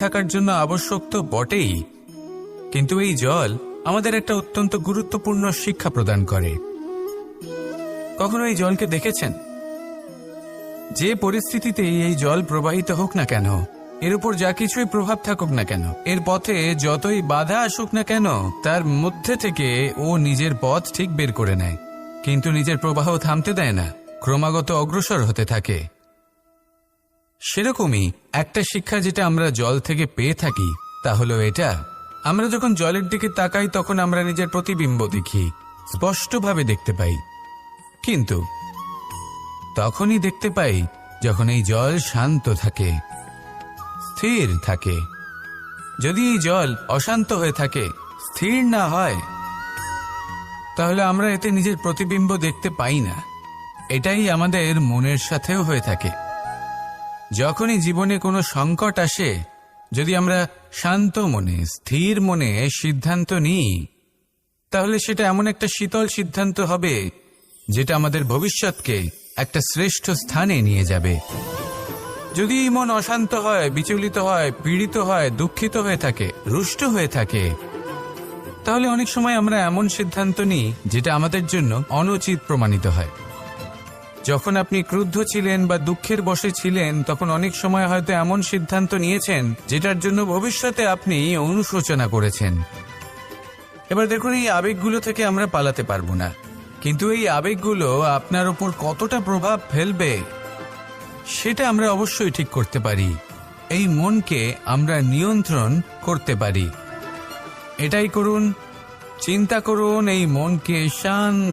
থাকার জন্য আবশ্যক তো বটেই, কিন্তু এই জল আমাদের একটা অত্যন্ত গুরুত্বপূর্ণ শিক্ষা প্রদান করে। কখনো এই জলকে দেখেছেন? যে পরিস্থিতিতেই এই জল প্রবাহিত হোক না কেন, এর উপর যা কিছুই প্রভাব থাকুক না কেন, এর পথে যতই বাধা আসুক না কেন, তার মধ্যে থেকে ও নিজের পথ ঠিক বের করে নেয়, কিন্তু নিজের প্রবাহ থামতে দেয় না, ক্রমাগত অগ্রসর হতে থাকে। সেরকমই একটা শিক্ষা যেটা আমরা জল থেকে পেয়ে থাকি তা হলো এটা: আমরা যখন জলের দিকে তাকাই তখন আমরা নিজের প্রতিবিম্ব দেখি, স্পষ্টভাবে দেখতে পাই, কিন্তু তখনই দেখতে পাই যখন এই জল শান্ত থাকে, স্থির থাকে। যদি এই জল অশান্ত হয়ে থাকে, স্থির না হয়, তাহলে আমরা এতে নিজের প্রতিবিম্ব দেখতে পাই না। এটাই আমাদের মনের সাথেও হয়ে থাকে। যখনই জীবনে কোনো সংকট আসে, যদি আমরা শান্ত মনে, স্থির মনে সিদ্ধান্ত নিই, তাহলে সেটা এমন একটা শীতল সিদ্ধান্ত হবে যেটা আমাদের ভবিষ্যৎকে একটা শ্রেষ্ঠ স্থানে নিয়ে যাবে। যদি এই মন অশান্ত হয়, বিচলিত হয়, পীড়িত হয়, দুঃখিত হয়ে থাকে, রুষ্ট হয়ে থাকে, তাহলে অনেক সময় আমরা এমন সিদ্ধান্ত নিই যেটা আমাদের জন্য অনুচিত প্রমাণিত হয়। যখন আপনি ক্রুদ্ধ ছিলেন বা দুঃখের বশে ছিলেন, তখন অনেক সময় হয়তো এমন সিদ্ধান্ত নিয়েছেন যেটার জন্য ভবিষ্যতে আপনি অনুশোচনা করেছেন। এবার দেখুন, এই আবেগগুলো থেকে আমরা পালাতে পারবো না, কিন্তু এই আবেগগুলো আপনার উপর কতটা প্রভাব ফেলবে সেটা আমরা অবশ্যই ঠিক করতে পারি। এই মনকে আমরা নিয়ন্ত্রণ করতে পারি। এটাই করুন, চিন্তা করুন, এই মনকে শান্ত